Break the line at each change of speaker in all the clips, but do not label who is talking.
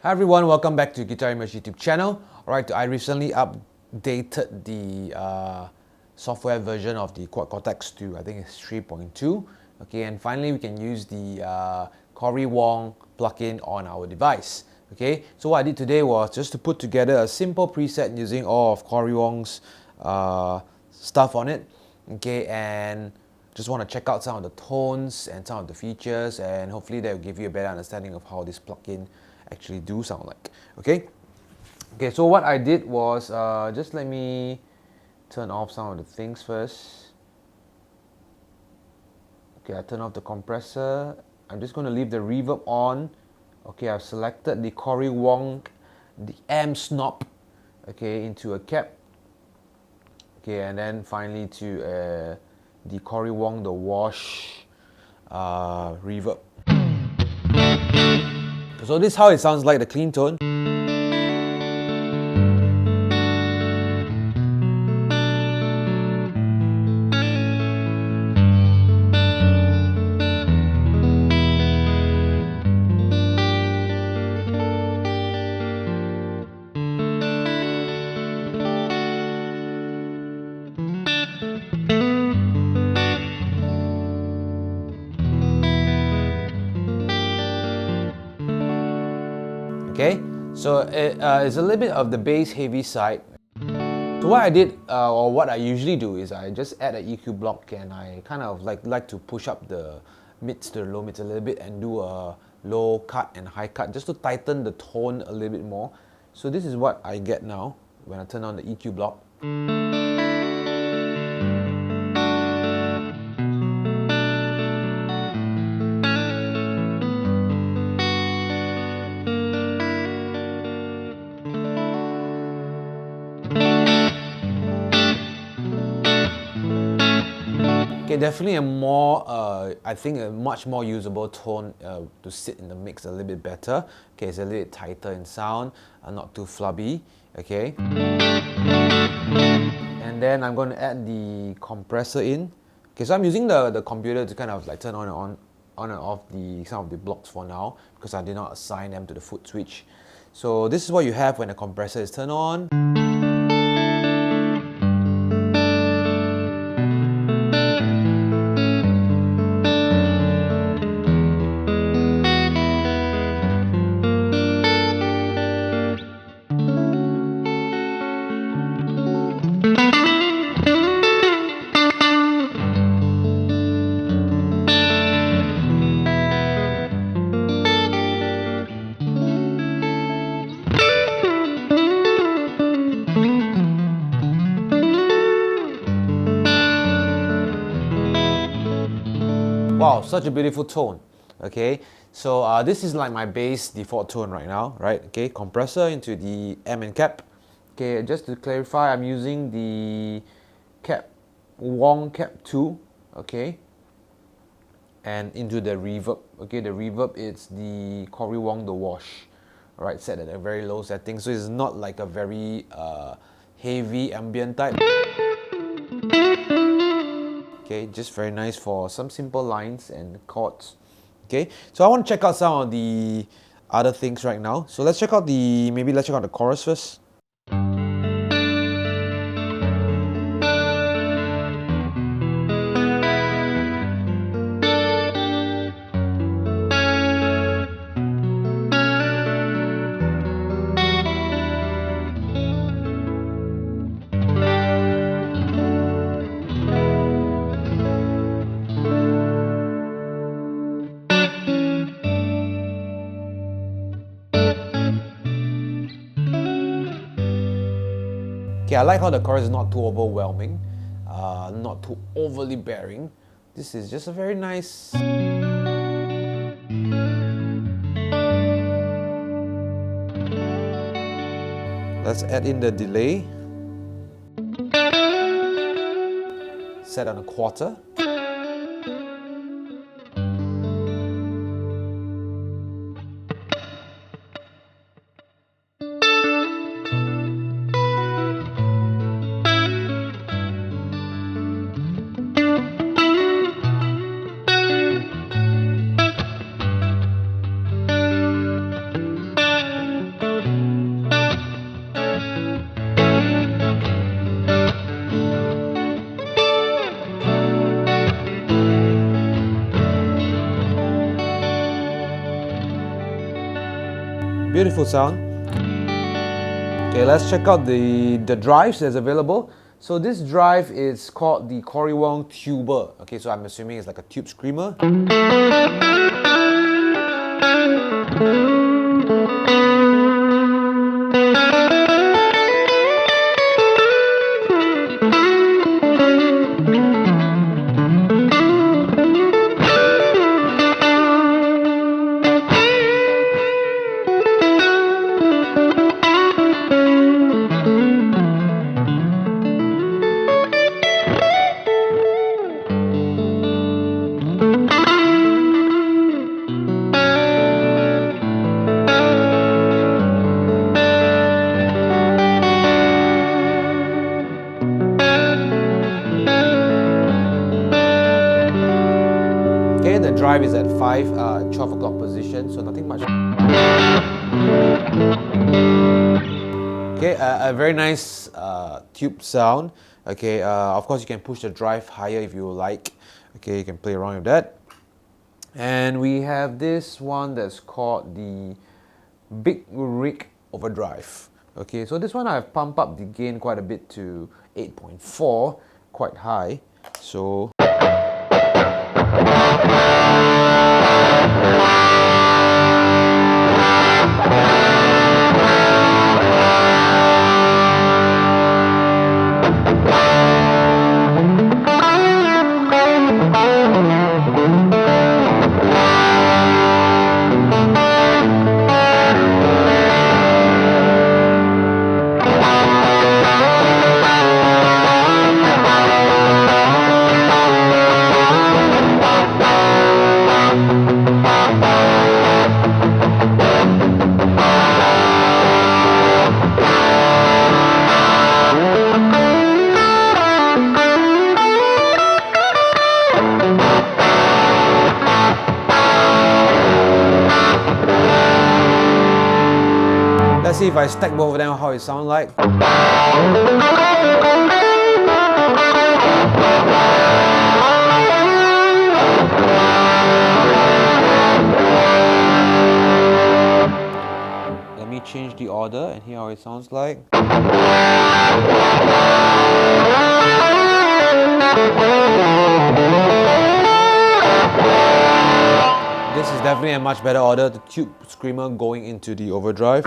Hi everyone, welcome back to Guitar Image YouTube channel. Alright, I recently updated the software version of the Quad Cortex to, I think it's 3.2. Okay, and finally we can use the Cory Wong plugin on our device. Okay, so what I did today was just to put together a simple preset using all of Cory Wong's stuff on it. Okay, and just want to check out some of the tones and some of the features, and hopefully that will give you a better understanding of how this plugin actually do sound like. Okay, so what I did was just let me turn off some of the things first. Okay, I turn off the compressor. I'm just going to leave the reverb on. Okay, I've selected the Cory Wong, the amp snob, okay, into a cab. Okay, and then finally to the Cory Wong, the wash reverb. So this is how it sounds like, the clean tone. Okay, so it's a little bit of the bass heavy side. So what I did, or what I usually do, is I just add an EQ block and I kind of like to push up the mids to the low mids a little bit and do a low cut and high cut just to tighten the tone a little bit more. So this is what I get now when I turn on the EQ block. Okay, definitely a more, I think a much more usable tone to sit in the mix a little bit better. Okay, it's a little bit tighter in sound, not too flubby. Okay, and then I'm going to add the compressor in. Okay, so I'm using the computer to kind of like turn on and off some of the blocks for now because I did not assign them to the foot switch. So this is what you have when the compressor is turned on. Wow, such a beautiful tone. Okay, so this is like my bass default tone right now, right? Okay, compressor into the M and cap. Okay, just to clarify, I'm using the Cab Wong Cap 2. Okay, and into the reverb. Okay, the reverb is the Cory Wong, the wash. Alright, set at a very low setting, so it's not like a very heavy ambient type. Okay, just very nice for some simple lines and chords. Okay, so I want to check out some of the other things right now. So let's check out the chorus first. Okay, I like how the chorus is not too overwhelming, not too overly bearing. This is just a very nice. Let's add in the delay. Set on a quarter. Beautiful sound. Okay, let's check out the drives that's available. So this drive is called the Cory Wong Tuber. Okay, so I'm assuming it's like a tube screamer. Okay, the drive is at 12 o'clock position, so nothing much. Okay, a very nice tube sound. Okay, of course you can push the drive higher if you like. Okay, you can play around with that. And we have this one that's called the Big Rig Overdrive. Okay, so this one I've pumped up the gain quite a bit to 8.4, quite high. So let's see if I stack both of them, how it sounds like. Let me change the order and hear how it sounds like. This is definitely a much better order, the tube screamer going into the overdrive.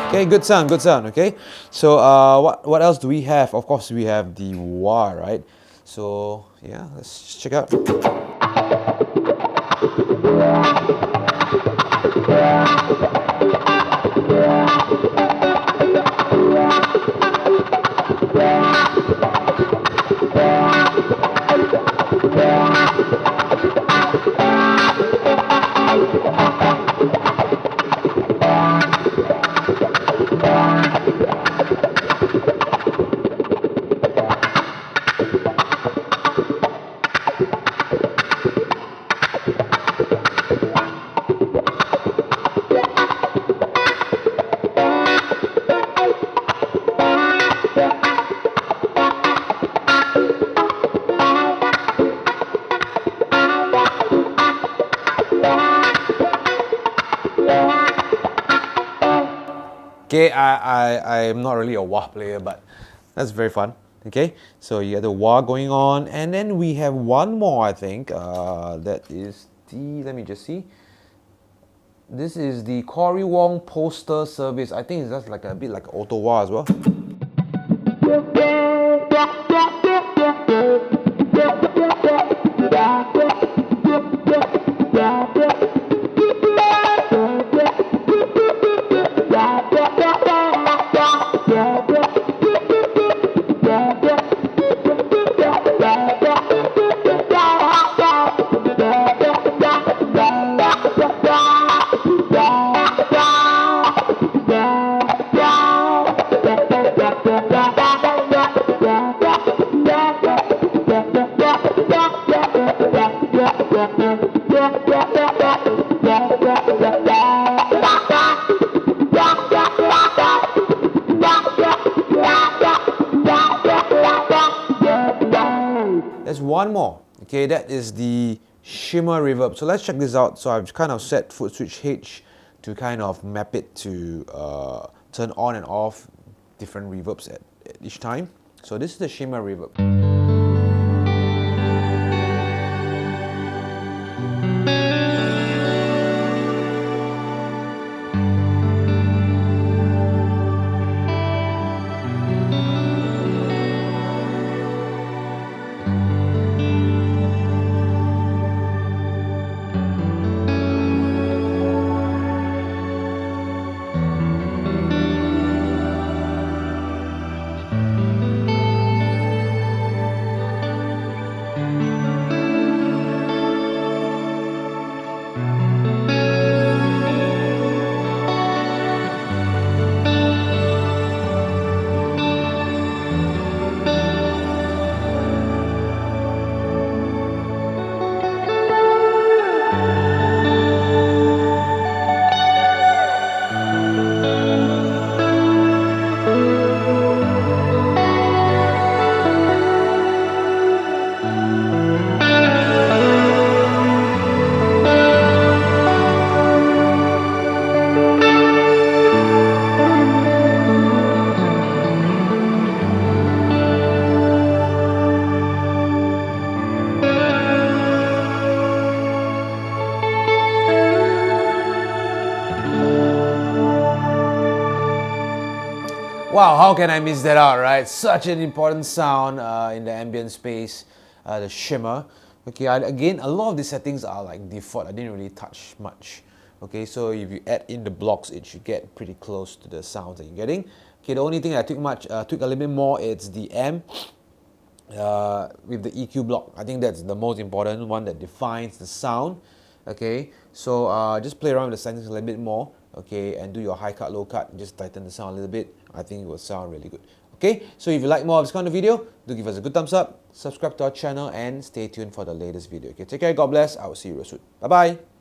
Okay, good sound, okay? So what else do we have? Of course we have the wah, right? So yeah, let's check out. Okay, I'm not really a wah player, but that's very fun. Okay, so you have the wah going on, and then we have one more, I think. That is the, let me just see. This is the Cory Wong Postal Service. I think it's just like a bit like auto wah as well. one more. Okay, that is the Shimmer reverb. So let's check this out. So I've kind of set foot switch H to kind of map it to turn on and off different reverbs at each time. So this is the Shimmer reverb. Wow, how can I miss that out, right? Such an important sound in the ambient space, the Shimmer. Okay, again, a lot of the settings are like default. I didn't really touch much. Okay, so if you add in the blocks, it should get pretty close to the sounds that you're getting. Okay, the only thing I took a little bit more, it's the amp with the EQ block. I think that's the most important one that defines the sound. Okay, so just play around with the settings a little bit more. Okay, and do your high cut, low cut, just tighten the sound a little bit. I think it will sound really good. Okay, so if you like more of this kind of video, do give us a good thumbs up, subscribe to our channel, and stay tuned for the latest video. Okay, take care, God bless, I will see you real soon. Bye bye.